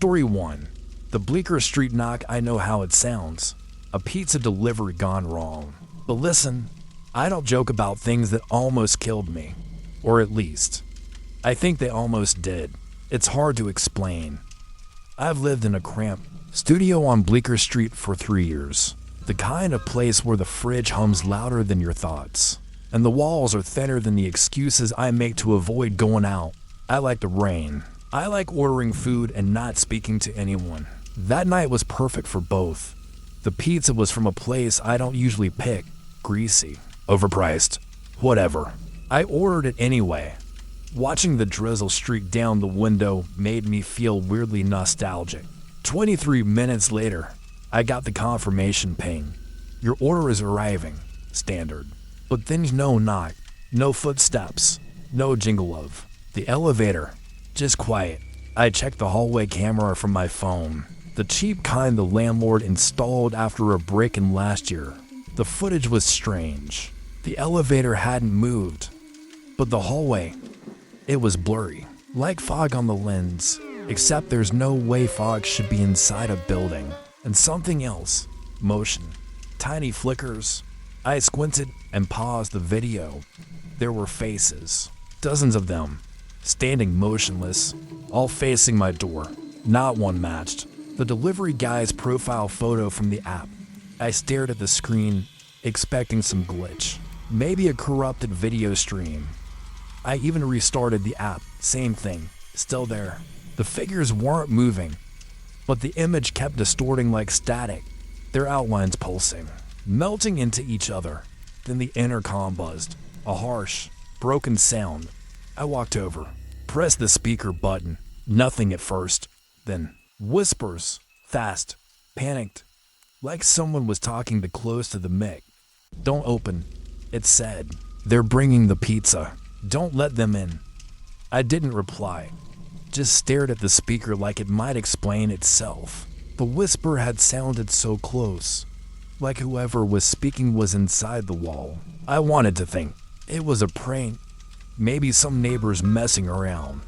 Story 1. The Bleecker Street knock. I know how it sounds. A pizza delivery gone wrong. But listen, I don't joke about things that almost killed me. Or at least, I think they almost did. It's hard to explain. I've lived in a cramped studio on Bleecker Street for 3 years. The kind of place where the fridge hums louder than your thoughts, and the walls are thinner than the excuses I make to avoid going out. I like the rain. I like ordering food and not speaking to anyone. That night was perfect for both. The pizza was from a place I don't usually pick. Greasy. Overpriced. Whatever. I ordered it anyway. Watching the drizzle streak down the window made me feel weirdly nostalgic. 23 minutes later, I got the confirmation ping. Your order is arriving. Standard. But then no knock, no footsteps, no jingle of the elevator. Just quiet. I checked the hallway camera from my phone. The cheap kind the landlord installed after a break-in last year. The footage was strange. The elevator hadn't moved. But the hallway, it was blurry. Like fog on the lens. Except there's no way fog should be inside a building. And something else. Motion. Tiny flickers. I squinted and paused the video. There were faces. Dozens of them. Standing motionless, all facing my door. Not one matched the delivery guy's profile photo from the app. I stared at the screen, expecting some glitch. Maybe a corrupted video stream. I even restarted the app. Same thing. Still there. The figures weren't moving, but the image kept distorting like static, their outlines pulsing, melting into each other. Then the intercom buzzed. A harsh, broken sound. I walked over, pressed the speaker button. Nothing at first. Then whispers, fast, panicked, like someone was talking too close to the mic. Don't open, it said. They're bringing the pizza. Don't let them in. I didn't reply, just stared at the speaker like it might explain itself. The whisper had sounded so close, like whoever was speaking was inside the wall. I wanted to think it was a prank. Maybe some neighbors messing around.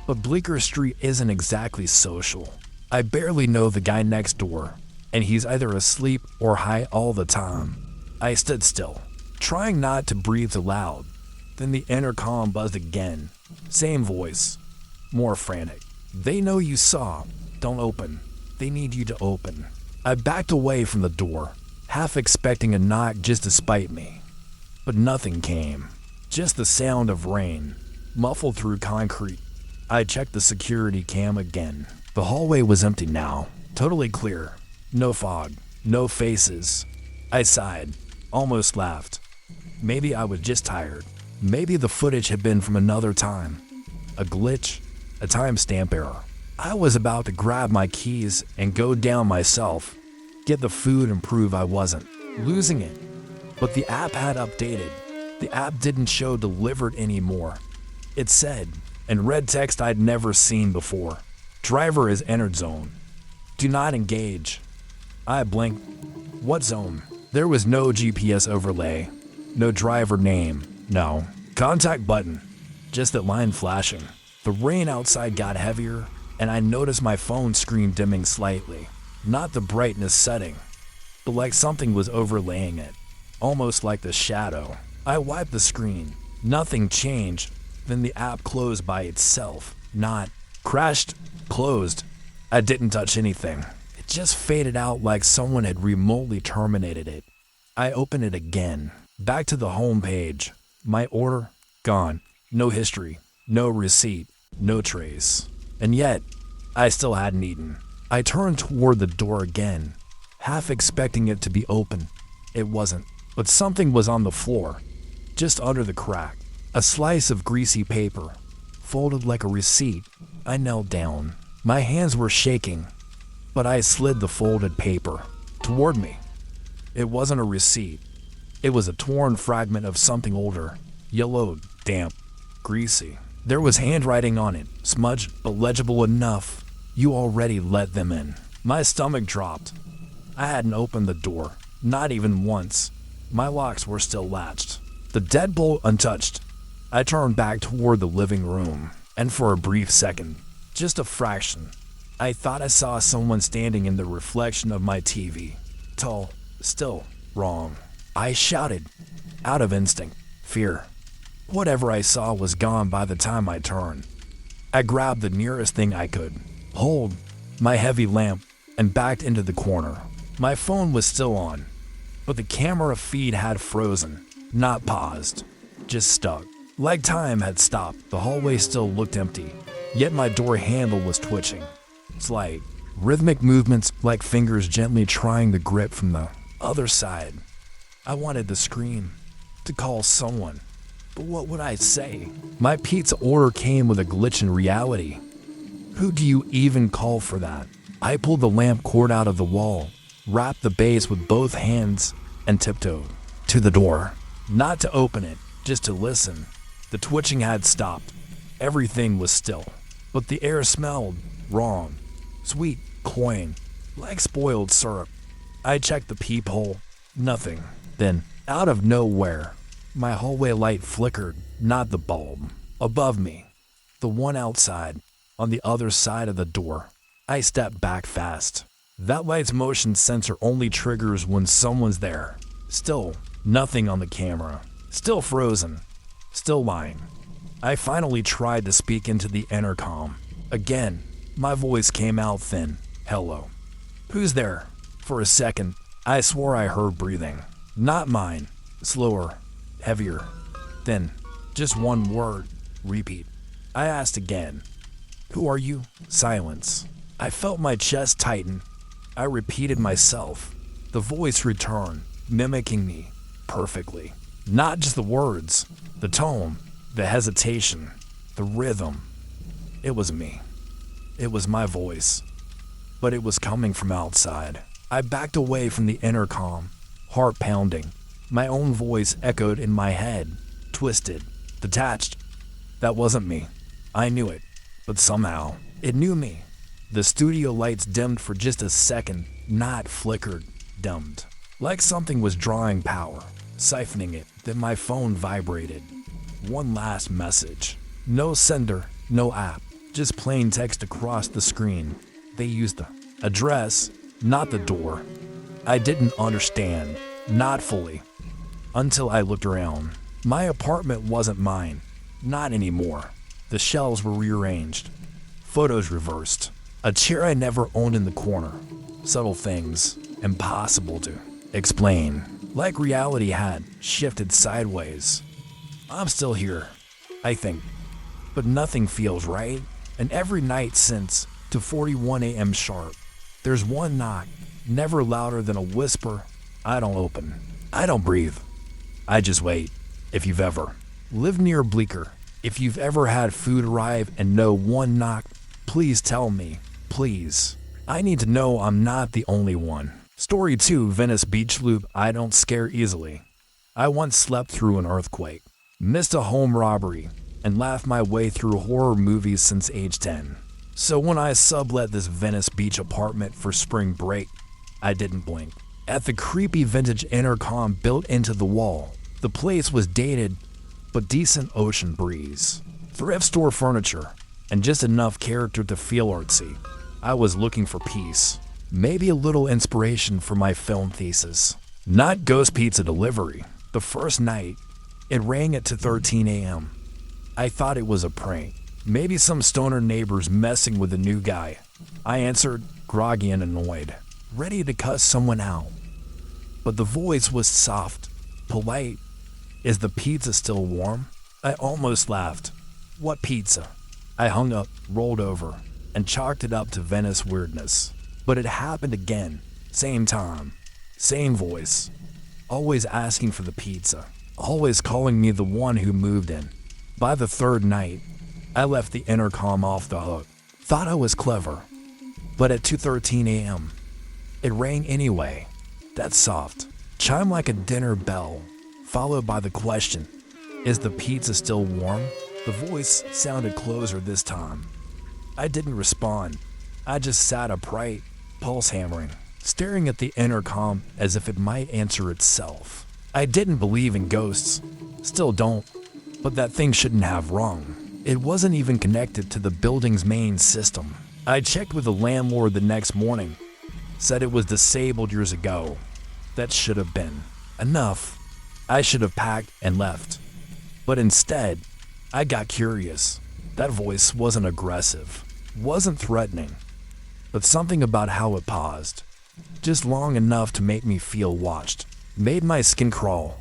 But Bleecker Street isn't exactly social. I barely know the guy next door, and he's either asleep or high all the time. I stood still, trying not to breathe aloud. Then the intercom buzzed again. Same voice, more frantic. They know you saw. Don't open. They need you to open. I backed away from the door, half expecting a knock just to spite me. But nothing came. Just the sound of rain, muffled through concrete. I checked the security cam again. The hallway was empty now, totally clear. No fog, no faces. I sighed, almost laughed. Maybe I was just tired. Maybe the footage had been from another time. A glitch, a timestamp error. I was about to grab my keys and go down myself, get the food and prove I wasn't losing it. But the app had updated. The app didn't show delivered anymore. It said, in red text I'd never seen before, driver is entered zone. Do not engage. I blinked. What zone? There was no GPS overlay, no driver name, no contact button, just that line flashing. The rain outside got heavier, and I noticed my phone screen dimming slightly. Not the brightness setting, but like something was overlaying it, almost like the shadow. I wiped the screen. Nothing changed. Then the app closed by itself. Not crashed, closed. I didn't touch anything. It just faded out like someone had remotely terminated it. I opened it again. Back to the home page. My order, gone. No history, no receipt, no trace. And yet, I still hadn't eaten. I turned toward the door again, half expecting it to be open. It wasn't, but something was on the floor, just under the crack. A slice of greasy paper, folded like a receipt. I knelt down. My hands were shaking, but I slid the folded paper toward me. It wasn't a receipt. It was a torn fragment of something older, yellowed, damp, greasy. There was handwriting on it, smudged but legible enough. You already let them in. My stomach dropped. I hadn't opened the door, not even once. My locks were still latched, the deadbolt untouched. I turned back toward the living room, and for a brief second, just a fraction, I thought I saw someone standing in the reflection of my TV. Tall, still, wrong. I shouted, out of instinct, fear. Whatever I saw was gone by the time I turned. I grabbed the nearest thing I could hold, my heavy lamp, and backed into the corner. My phone was still on, but the camera feed had frozen, not paused, just stuck. Like time had stopped. The hallway still looked empty, yet my door handle was twitching. Slight, rhythmic movements like fingers gently trying to grip from the other side. I wanted to scream, to call someone, but what would I say? My pizza order came with a glitch in reality. Who do you even call for that? I pulled the lamp cord out of the wall, wrapped the base with both hands, and tiptoed to the door. Not to open it, just to listen. The twitching had stopped. Everything was still, but the air smelled wrong. Sweet, cloying, like spoiled syrup. I checked the peephole. Nothing. Then, out of nowhere, my hallway light flickered, not the bulb. Above me, the one outside, on the other side of the door. I stepped back fast. That light's motion sensor only triggers when someone's there. Still, nothing on the camera. Still frozen. Still lying. I finally tried to speak into the intercom. Again, my voice came out thin. Hello. Who's there? For a second, I swore I heard breathing. Not mine. Slower. Heavier. Then, just one word. Repeat. I asked again. Who are you? Silence. I felt my chest tighten. I repeated myself. The voice returned, mimicking me perfectly. Not just the words, the tone, the hesitation, the rhythm. It was me. It was my voice. But it was coming from outside. I backed away from the intercom, heart pounding. My own voice echoed in my head, twisted, detached. That wasn't me. I knew it, but somehow, it knew me. The studio lights dimmed for just a second, not flickered, dimmed. Like something was drawing power, siphoning it, then my phone vibrated. One last message. No sender, no app, just plain text across the screen. They used the address, not the door. I didn't understand, not fully. Until I looked around. My apartment wasn't mine. Not anymore. The shelves were rearranged. Photos reversed. A chair I never owned in the corner. Subtle things. Impossible to explain. Like reality had shifted sideways. I'm still here, I think. But nothing feels right. And every night since, to 41 a.m. sharp, there's one knock, never louder than a whisper. I don't open. I don't breathe. I just wait. If you've ever lived near Bleecker, if you've ever had food arrive and no one knock, please tell me. Please. I need to know I'm not the only one. Story 2, Venice Beach Loop. I don't scare easily. I once slept through an earthquake, missed a home robbery, and laughed my way through horror movies since age 10. So when I sublet this Venice Beach apartment for spring break, I didn't blink. At the creepy vintage intercom built into the wall, the place was dated, but decent ocean breeze. Thrift store furniture, and just enough character to feel artsy. I was looking for peace. Maybe a little inspiration for my film thesis. Not ghost pizza delivery. The first night, it rang at 2:13 a.m. I thought it was a prank. Maybe some stoner neighbors messing with a new guy. I answered, groggy and annoyed, ready to cuss someone out. But the voice was soft, polite. Is the pizza still warm? I almost laughed. What pizza? I hung up, rolled over, and chalked it up to Venice weirdness. But it happened again. Same time. Same voice. Always asking for the pizza. Always calling me the one who moved in. By the third night, I left the intercom off the hook. Thought I was clever. But at 2:13 a.m., it rang anyway. That soft, chime like a dinner bell, followed by the question, is the pizza still warm? The voice sounded closer this time. I didn't respond. I just sat upright, pulse hammering, staring at the intercom as if it might answer itself. I didn't believe in ghosts. Still don't. But that thing shouldn't have rung. It wasn't even connected to the building's main system. I checked with the landlord the next morning, said it was disabled years ago. That should have been enough. I should have packed and left. But instead, I got curious. That voice wasn't aggressive, wasn't threatening, but something about how it paused, just long enough to make me feel watched, made my skin crawl.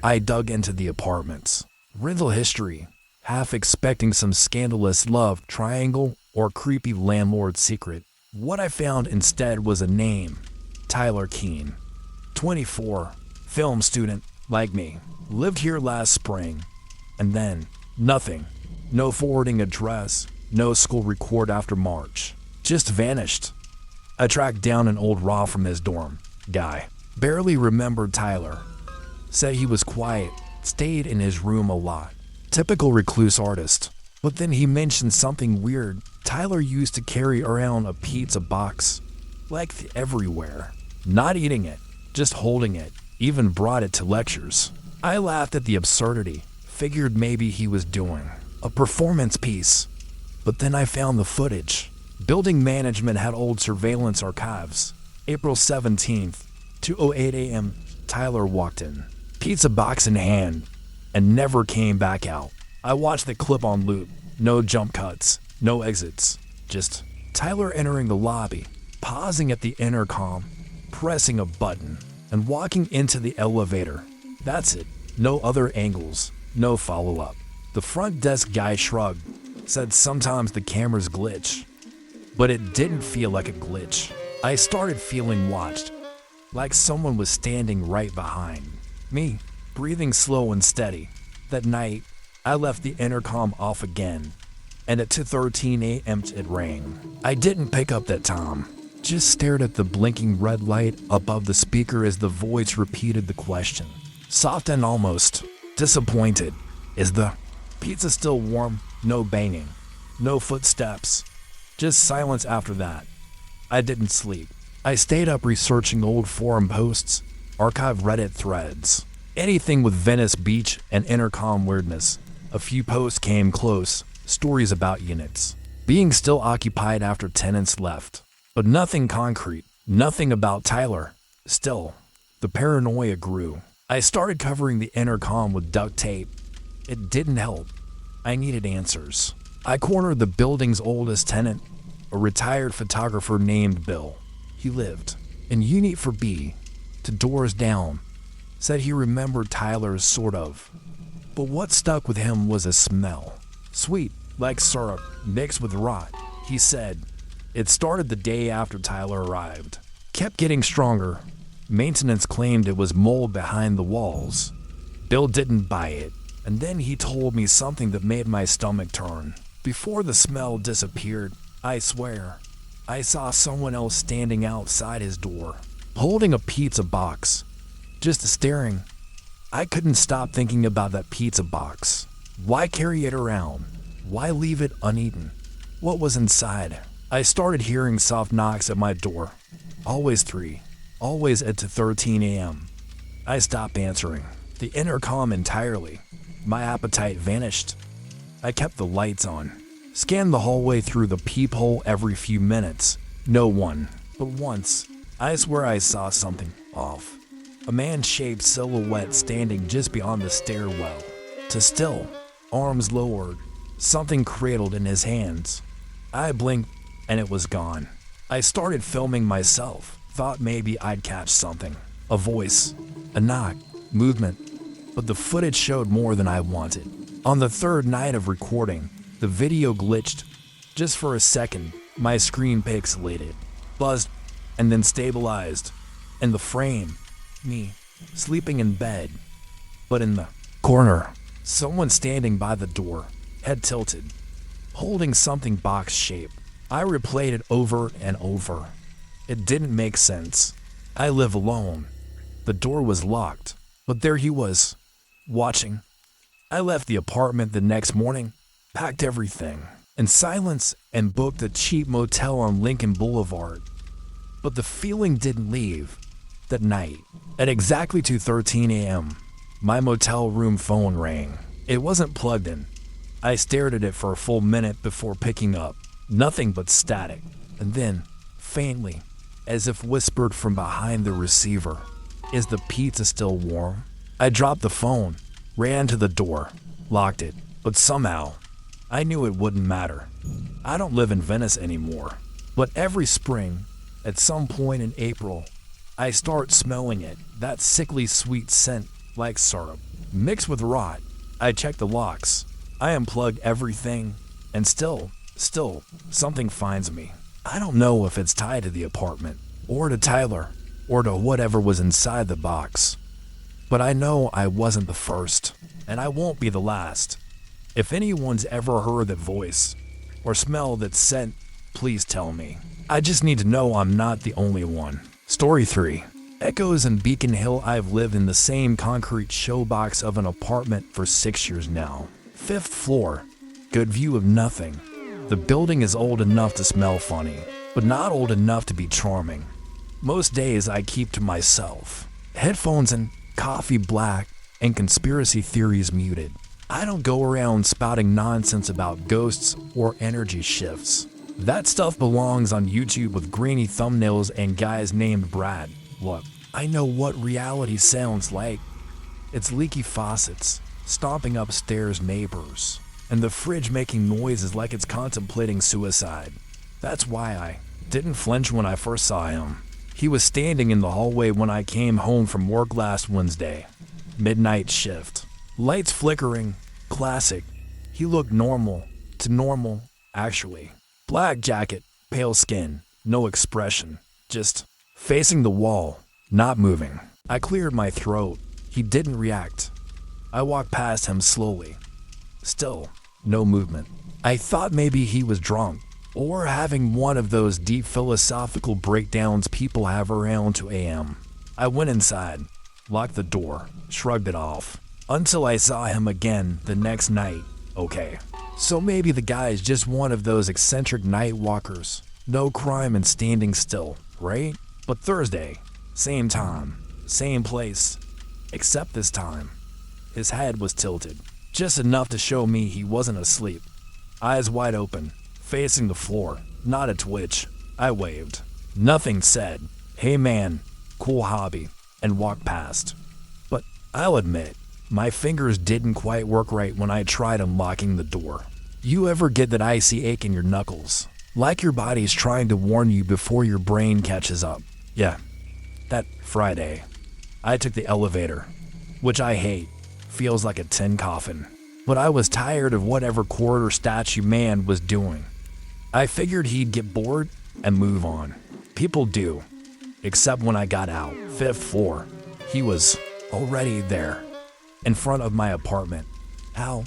I dug into the apartment's rental history, half expecting some scandalous love triangle or creepy landlord secret. What I found instead was a name: Tyler Keene, 24, film student like me, lived here last spring, and then nothing. No forwarding address, no school record after March, just vanished. I tracked down an old raw from his dorm. Guy barely remembered Tyler. Said he was quiet, stayed in his room a lot. Typical recluse artist. But then he mentioned something weird. Tyler used to carry around a pizza box, like everywhere. Not eating it, just holding it. Even brought it to lectures. I laughed at the absurdity. Figured maybe he was doing a performance piece. But then I found the footage. Building management had old surveillance archives. April 17th, 2:08 a.m., Tyler walked in, pizza box in hand, and never came back out. I watched the clip on loop. No jump cuts, no exits. Just Tyler entering the lobby, pausing at the intercom, pressing a button, and walking into the elevator. That's it. No other angles, no follow-up. The front desk guy shrugged, said sometimes the cameras glitch. But it didn't feel like a glitch. I started feeling watched, like someone was standing right behind me, breathing slow and steady. That night, I left the intercom off again, and at 2:13 a.m. it rang. I didn't pick up that time, just stared at the blinking red light above the speaker as the voice repeated the question, soft and almost disappointed. Is the pizza still warm? No banging, no footsteps, just silence after that. I didn't sleep. I stayed up researching old forum posts, archived Reddit threads, anything with Venice Beach and intercom weirdness. A few posts came close, stories about units being still occupied after tenants left, but nothing concrete, nothing about Tyler. Still, the paranoia grew. I started covering the intercom with duct tape. It didn't help. I needed answers. I cornered the building's oldest tenant, a retired photographer named Bill. He lived in Unit 4B, 2 doors down. Said he remembered Tyler's sort of. But what stuck with him was a smell. Sweet, like syrup, mixed with rot. He said it started the day after Tyler arrived. Kept getting stronger. Maintenance claimed it was mold behind the walls. Bill didn't buy it. And then he told me something that made my stomach turn. Before the smell disappeared, I swear, I saw someone else standing outside his door, holding a pizza box, just staring. I couldn't stop thinking about that pizza box. Why carry it around? Why leave it uneaten? What was inside? I started hearing soft knocks at my door. Always 3, always at 2:13 a.m. I stopped answering the intercom entirely. My appetite vanished. I kept the lights on, scanned the hallway through the peephole every few minutes. No one. But once, I swear I saw something off. A man-shaped silhouette standing just beyond the stairwell. To still, arms lowered, something cradled in his hands. I blinked, and it was gone. I started filming myself. Thought maybe I'd catch something. A voice, a knock, movement. But the footage showed more than I wanted. On the third night of recording, the video glitched. Just for a second, my screen pixelated, buzzed, and then stabilized. In the frame, me, sleeping in bed. But in the corner, someone standing by the door, head tilted, holding something box-shaped. I replayed it over and over. It didn't make sense. I live alone. The door was locked, but there he was, watching. I left the apartment the next morning, packed everything in silence, and booked a cheap motel on Lincoln Boulevard. But the feeling didn't leave. That night, at exactly 2:13 a.m., my motel room phone rang. It wasn't plugged in. I stared at it for a full minute before picking up. Nothing but static. And then, faintly, as if whispered from behind the receiver, "Is the pizza still warm?" I dropped the phone, ran to the door, locked it, but somehow, I knew it wouldn't matter. I don't live in Venice anymore, but every spring, at some point in April, I start smelling it, that sickly sweet scent like syrup, mixed with rot. I check the locks, I unplug everything, and still, something finds me. I don't know if it's tied to the apartment, or to Tyler, or to whatever was inside the box. But I know I wasn't the first, and I won't be the last. If anyone's ever heard that voice, or smelled that scent, please tell me. I just need to know I'm not the only one. Story 3. Echoes in Beacon Hill. I've lived in the same concrete showbox of an apartment for 6 years now. 5th floor. Good view of nothing. The building is old enough to smell funny, but not old enough to be charming. Most days I keep to myself. Headphones in, coffee black, and conspiracy theories muted. I don't go around spouting nonsense about ghosts or energy shifts. That stuff belongs on YouTube with grainy thumbnails and guys named Brad. Look, I know what reality sounds like. It's leaky faucets, stomping upstairs neighbors, and the fridge making noises like it's contemplating suicide. That's why I didn't flinch when I first saw him. He was standing in the hallway when I came home from work last Wednesday. Midnight shift. Lights flickering. Classic. He looked normal. To normal, actually. Black jacket, pale skin, no expression. Just facing the wall, not moving. I cleared my throat. He didn't react. I walked past him slowly. Still, no movement. I thought maybe he was drunk, or having one of those deep philosophical breakdowns people have around 2 a.m. I went inside, locked the door, shrugged it off, until I saw him again the next night. Okay, so maybe the guy is just one of those eccentric night walkers. No crime in standing still, right? But Thursday, same time, same place, except this time, his head was tilted, just enough to show me he wasn't asleep. Eyes wide open, facing the floor, not a twitch. I waved. Nothing said. Hey man, cool hobby, and walked past. But I'll admit, my fingers didn't quite work right when I tried unlocking the door. You ever get that icy ache in your knuckles? Like your body's trying to warn you before your brain catches up. Yeah, that Friday, I took the elevator, which I hate. Feels like a tin coffin. But I was tired of whatever quarter statue man was doing. I figured he'd get bored and move on. People do. Except when I got out, 5th floor, he was already there, in front of my apartment. How?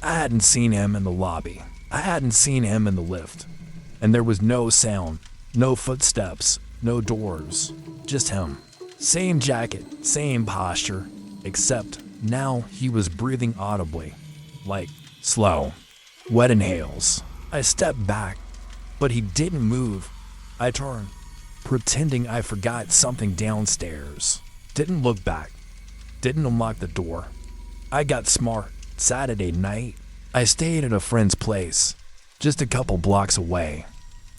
I hadn't seen him in the lobby. I hadn't seen him in the lift. And there was no sound, no footsteps, no doors, just him. Same jacket, same posture, except now he was breathing audibly, like slow, wet inhales. I stepped back, but he didn't move. I turned, pretending I forgot something downstairs. Didn't look back, didn't unlock the door. I got smart. Saturday night, I stayed at a friend's place, just a couple blocks away.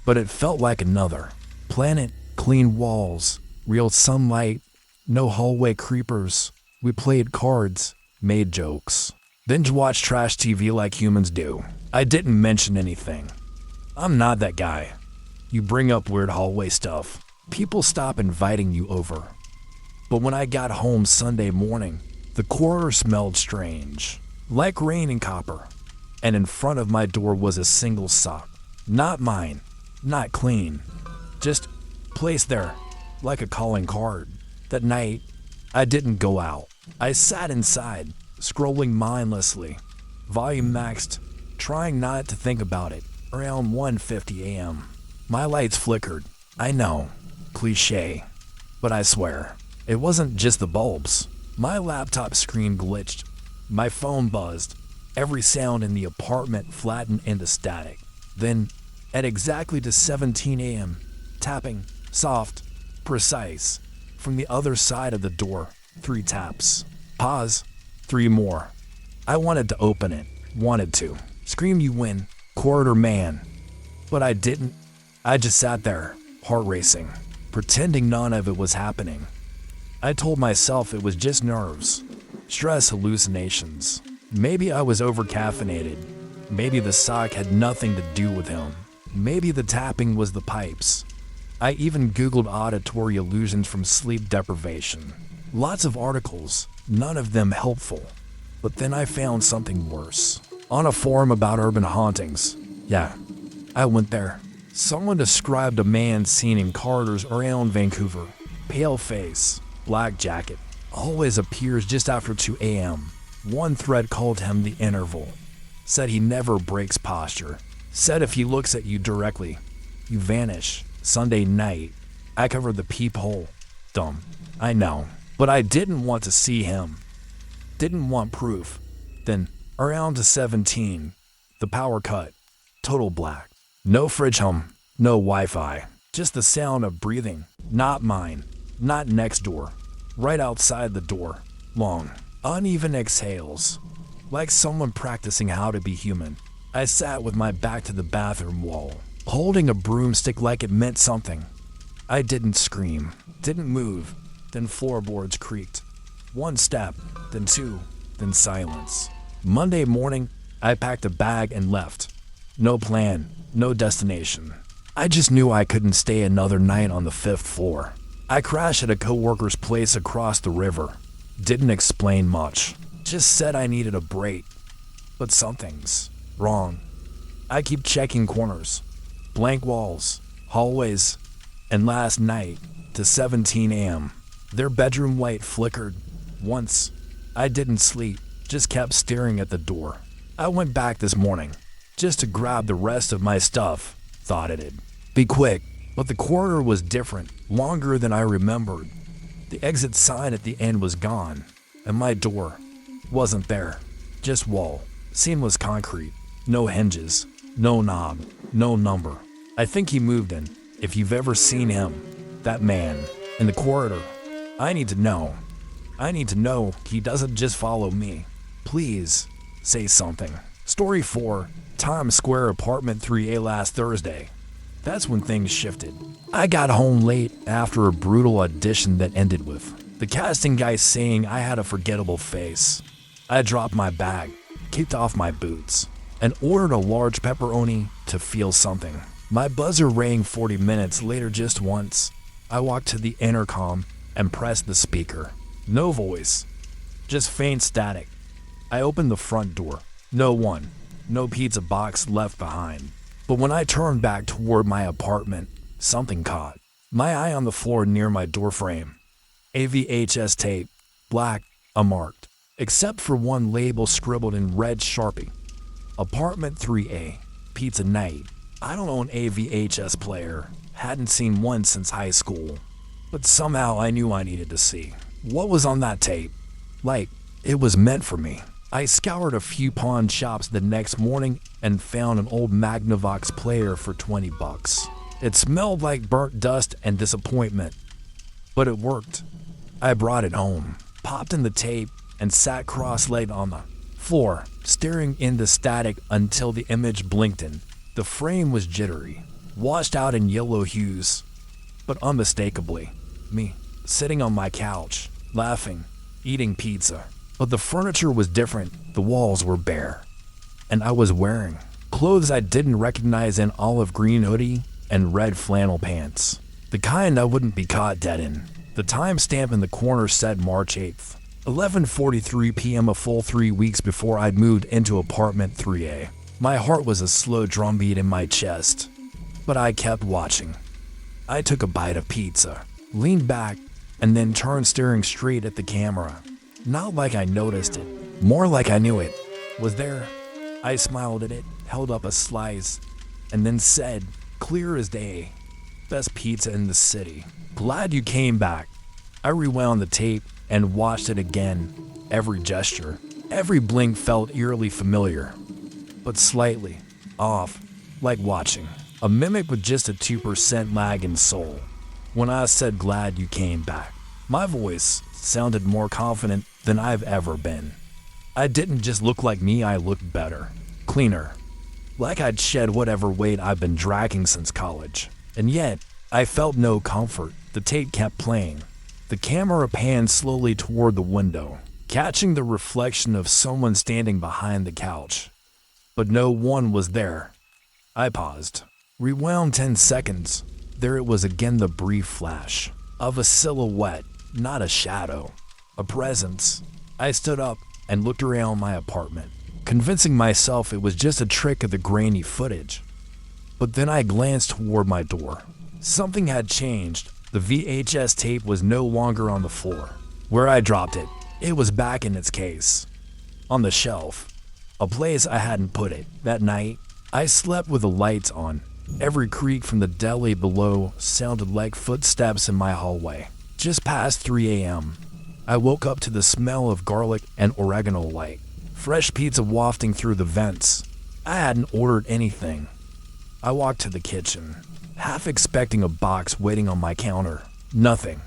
But it felt like another planet, clean walls, real sunlight, no hallway creepers. We played cards, made jokes, binge watched trash TV like humans do. I didn't mention anything. I'm not that guy. You bring up weird hallway stuff, people stop inviting you over. But when I got home Sunday morning, the corridor smelled strange, like rain and copper. And in front of my door was a single sock. Not mine, not clean, just placed there like a calling card. That night, I didn't go out. I sat inside, scrolling mindlessly, volume maxed, trying not to think about it. Around 1:50 a.m. My lights flickered. I know, cliche, but I swear, it wasn't just the bulbs. My laptop screen glitched. My phone buzzed. Every sound in the apartment flattened into static. Then, at exactly to 17 a.m., tapping, soft, precise, from the other side of the door. 3 taps. Pause. 3 more. I wanted to open it. Wanted to. Scream you win. Corridor man. But I didn't. I just sat there, heart racing, pretending none of it was happening. I told myself it was just nerves, stress, hallucinations. Maybe I was over-caffeinated. Maybe the sock had nothing to do with him. Maybe the tapping was the pipes. I even Googled auditory illusions from sleep deprivation. Lots of articles, none of them helpful. But then I found something worse. On a forum about urban hauntings. Yeah, I went there. Someone described a man seen in corridors around Vancouver. Pale face, black jacket. Always appears just after 2 a.m. One thread called him the interval. Said he never breaks posture. Said if he looks at you directly, you vanish. Sunday night, I covered the peephole. Dumb, I know. But I didn't want to see him. Didn't want proof. Then, around to 17, the power cut. Total black. No fridge hum, no Wi-Fi. Just the sound of breathing. Not mine. Not next door. Right outside the door. Long, uneven exhales. Like someone practicing how to be human. I sat with my back to the bathroom wall, holding a broomstick like it meant something. I didn't scream, didn't move, then floorboards creaked. One step, then two, then silence. Monday morning, I packed a bag and left. No plan, no destination. I just knew I couldn't stay another night on the 5th floor. I crashed at a coworker's place across the river. Didn't explain much, just said I needed a break. But something's wrong. I keep checking corners, blank walls, hallways, and last night, to 17 a.m., their bedroom light flickered. Once, I didn't sleep, just kept staring at the door. I went back this morning, just to grab the rest of my stuff, thought it'd be quick, but the corridor was different, longer than I remembered. The exit sign at the end was gone, and my door wasn't there, just wall. Scene was concrete, no hinges, no knob, no number. I think he moved in. If you've ever seen him, that man, in the corridor, I need to know. I need to know he doesn't just follow me. Please, say something. Story 4, Times Square apartment 3A last Thursday. That's when things shifted. I got home late after a brutal audition that ended with the casting guy saying I had a forgettable face. I dropped my bag, kicked off my boots, and ordered a large pepperoni to feel something. My buzzer rang 40 minutes later just once. I walked to the intercom and pressed the speaker. No voice, just faint static. I opened the front door. No one, no pizza box left behind. But when I turned back toward my apartment, something caught my eye on the floor near my doorframe. A VHS tape, black, unmarked, except for one label scribbled in red Sharpie. Apartment 3A, pizza night. I don't own a VHS player, hadn't seen one since high school. But somehow I knew I needed to see what was on that tape. Like, it was meant for me. I scoured a few pawn shops the next morning and found an old Magnavox player for $20. It smelled like burnt dust and disappointment, but it worked. I brought it home, popped in the tape, and sat cross-legged on the floor, staring into static until the image blinked in. The frame was jittery, washed out in yellow hues, but unmistakably me, sitting on my couch, laughing, eating pizza. But the furniture was different, the walls were bare. And I was wearing clothes I didn't recognize, an olive green hoodie and red flannel pants. The kind I wouldn't be caught dead in. The timestamp in the corner said March 8th, 11:43 p.m., a full 3 weeks before I'd moved into apartment 3A. My heart was a slow drumbeat in my chest, but I kept watching. I took a bite of pizza, leaned back, and then turned staring straight at the camera. Not like I noticed it, more like I knew it was there. I smiled at it, held up a slice, and then said, clear as day, best pizza in the city. Glad you came back. I rewound the tape and watched it again. Every gesture, every blink felt eerily familiar, but slightly off, like watching a mimic with just a 2% lag in soul. When I said glad you came back, my voice sounded more confident than I've ever been. I didn't just look like me, I looked better, cleaner, like I'd shed whatever weight I've been dragging since college. And yet, I felt no comfort. The tape kept playing. The camera panned slowly toward the window, catching the reflection of someone standing behind the couch. But no one was there. I paused. Rewound 10 seconds. There it was again, the brief flash of a silhouette, not a shadow, a presence. I stood up and looked around my apartment, convincing myself it was just a trick of the grainy footage. But then I glanced toward my door. Something had changed. The VHS tape was no longer on the floor where I dropped it. It was back in its case, on the shelf, a place I hadn't put it. That night, I slept with the lights on. Every creak from the deli below sounded like footsteps in my hallway. Just past 3 a.m., I woke up to the smell of garlic and oregano light, fresh pizza wafting through the vents. I hadn't ordered anything. I walked to the kitchen, half expecting a box waiting on my counter. Nothing.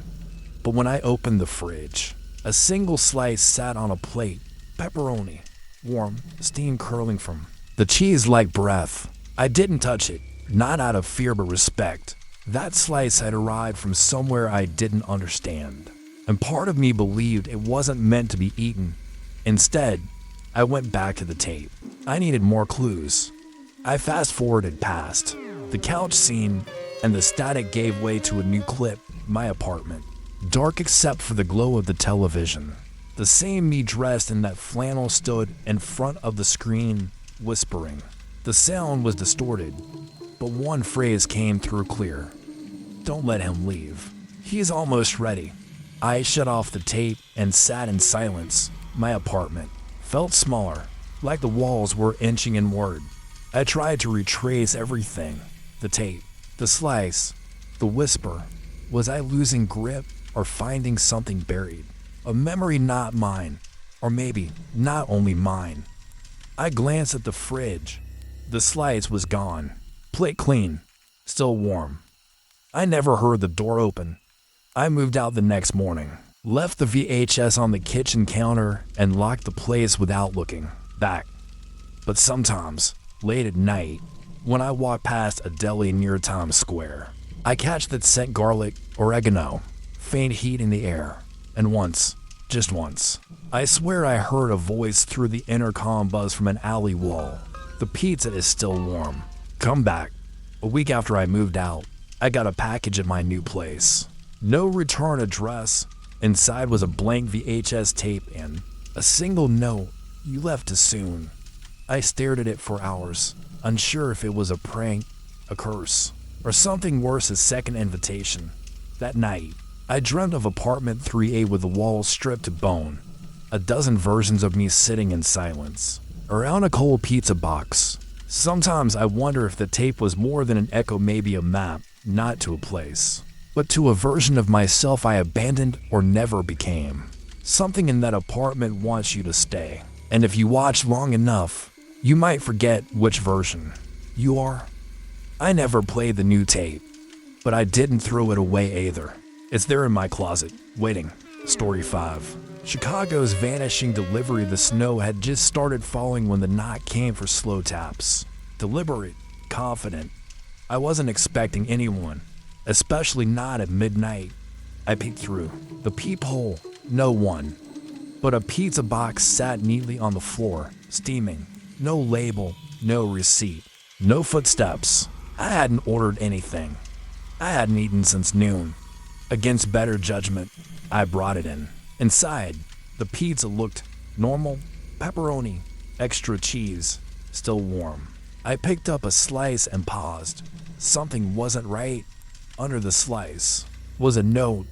But when I opened the fridge, a single slice sat on a plate. Pepperoni, warm, steam curling from the cheese like breath. I didn't touch it, not out of fear but respect. That slice had arrived from somewhere I didn't understand, and part of me believed it wasn't meant to be eaten. Instead, I went back to the tape. I needed more clues. I fast-forwarded past the couch scene, and the static gave way to a new clip. My apartment, dark except for the glow of the television. The same me dressed in that flannel stood in front of the screen, whispering. The sound was distorted, but one phrase came through clear. Don't let him leave. He's almost ready. I shut off the tape and sat in silence. My apartment felt smaller, like the walls were inching inward. I tried to retrace everything. The tape, the slice, the whisper. Was I losing grip or finding something buried? A memory not mine, or maybe not only mine. I glanced at the fridge. The slice was gone. Plate clean, still warm. I never heard the door open. I moved out the next morning, left the VHS on the kitchen counter, and locked the place without looking back. But sometimes, late at night, when I walk past a deli near Times Square, I catch that scent garlic, oregano, faint heat in the air. And once, just once, I swear I heard a voice through the intercom buzz from an alley wall. The pizza is still warm. Come back. A week after I moved out, I got a package at my new place. No return address. Inside was a blank VHS tape and a single note. You left too soon. I stared at it for hours, unsure if it was a prank, a curse, or something worse, a second invitation. That night, I dreamt of apartment 3A with the walls stripped to bone. A dozen versions of me sitting in silence, around a cold pizza box. Sometimes I wonder if the tape was more than an echo, maybe a map, not to a place, but to a version of myself I abandoned or never became. Something in that apartment wants you to stay. And if you watch long enough, you might forget which version you are. I never played the new tape, but I didn't throw it away either. It's there in my closet, waiting. Story 5. Chicago's vanishing delivery. The snow had just started falling when the knock came for slow taps. Deliberate, confident. I wasn't expecting anyone, especially not at midnight. I peeked through the peephole. No one. But a pizza box sat neatly on the floor, steaming. No label, no receipt, no footsteps. I hadn't ordered anything. I hadn't eaten since noon. Against better judgment, I brought it in. Inside, the pizza looked normal. Pepperoni, extra cheese, still warm. I picked up a slice and paused. Something wasn't right. Under the slice was a note.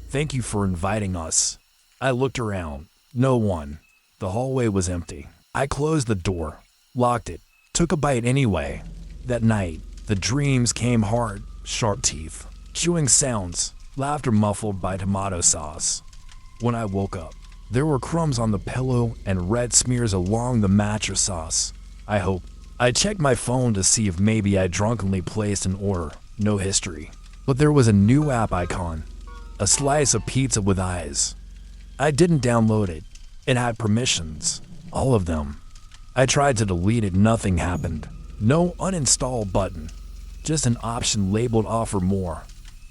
Thank you for inviting us. I looked around. No one. The hallway was empty. I closed the door, locked it, took a bite anyway. That night, the dreams came hard, sharp teeth, chewing sounds, laughter muffled by tomato sauce. When I woke up, there were crumbs on the pillow and red smears along the mattress sauce. I checked my phone to see if maybe I drunkenly placed an order. No history. But there was a new app icon. A slice of pizza with eyes. I didn't download it. It had permissions. All of them. I tried to delete it. Nothing happened. No uninstall button, just an option labeled offer more.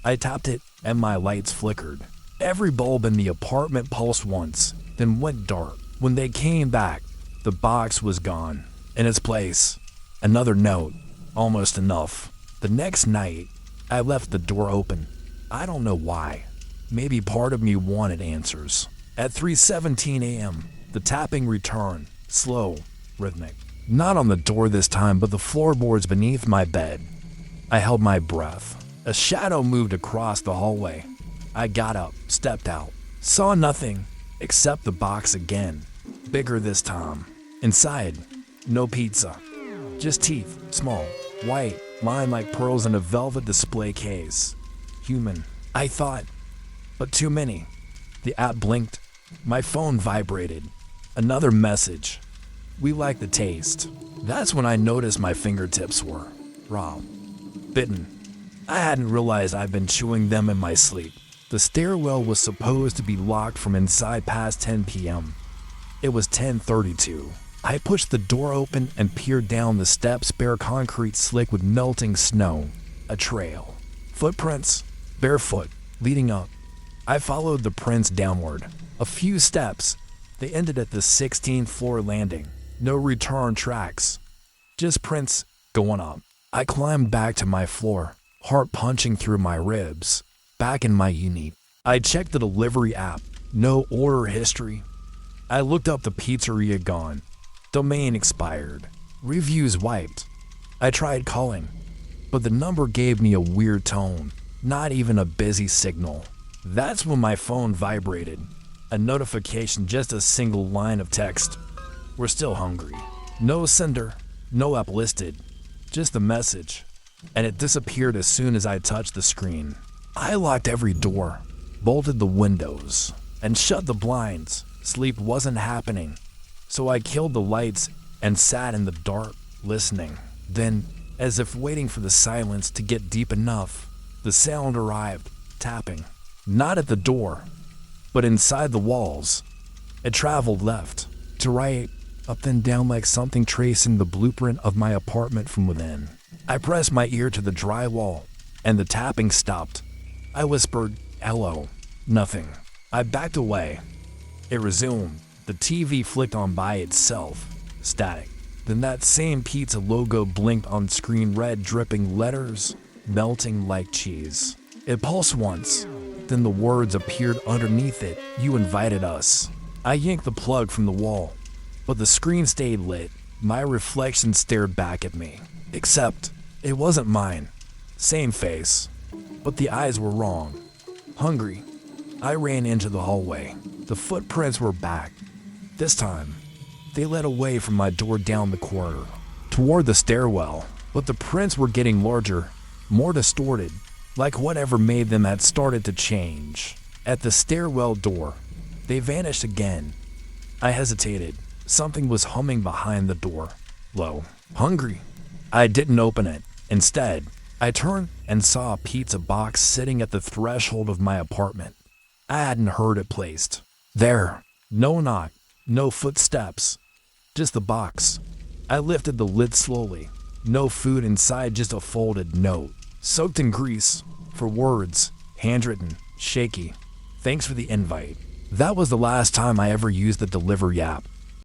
I tapped it and my lights flickered. Every bulb in the apartment pulsed once, then went dark. When they came back, the box was gone. In its place, another note, almost enough. The next night, I left the door open. I don't know why. Maybe part of me wanted answers. At 3:17 a.m., the tapping returned, slow, rhythmic. Not on the door this time, but the floorboards beneath my bed. I held my breath. A shadow moved across the hallway. I got up, stepped out, saw nothing except the box again, bigger this time. Inside, no pizza, just teeth, small, white, lined like pearls in a velvet display case. Human, I thought, but too many. The app blinked. My phone vibrated. Another message. We like the taste. That's when I noticed my fingertips were raw, bitten. I hadn't realized I'd been chewing them in my sleep. The stairwell was supposed to be locked from inside past 10 p.m. It was 10:32. I pushed the door open and peered down the steps, bare concrete slick with melting snow. A trail. Footprints, barefoot, leading up. I followed the prints downward. A few steps. They ended at the 16th floor landing. No return tracks. Just prints going up. I climbed back to my floor, heart punching through my ribs. Back in my unit, I checked the delivery app. No order history. I looked up the pizzeria gone. Domain expired. Reviews wiped. I tried calling, but the number gave me a weird tone. Not even a busy signal. That's when my phone vibrated. A notification, just a single line of text. We're still hungry. No sender, no app listed. Just a message. And it disappeared as soon as I touched the screen. I locked every door, bolted the windows, and shut the blinds. Sleep wasn't happening. So I killed the lights and sat in the dark, listening. Then, as if waiting for the silence to get deep enough, the sound arrived, tapping. Not at the door, but inside the walls. It traveled left, to right, up and down like something tracing the blueprint of my apartment from within. I pressed my ear to the drywall, and the tapping stopped. I whispered, "Hello." Nothing. I backed away. It resumed. The TV flicked on by itself. Static. Then that same pizza logo blinked on screen, red dripping letters, melting like cheese. It pulsed once. Then the words appeared underneath it. "You invited us." I yanked the plug from the wall, but the screen stayed lit. My reflection stared back at me. Except, it wasn't mine. Same face, but the eyes were wrong. Hungry, I ran into the hallway. The footprints were back. This time, they led away from my door down the corridor, toward the stairwell, but the prints were getting larger, more distorted, like whatever made them had started to change. At the stairwell door, they vanished again. I hesitated. Something was humming behind the door. Low. Hungry. I didn't open it. Instead, I turned and saw a pizza box sitting at the threshold of my apartment. I hadn't heard it placed. There. No knock. No footsteps. Just the box. I lifted the lid slowly. No food inside, just a folded note. Soaked in grease. For words. Handwritten. Shaky. Thanks for the invite. That was the last time I ever used the delivery app.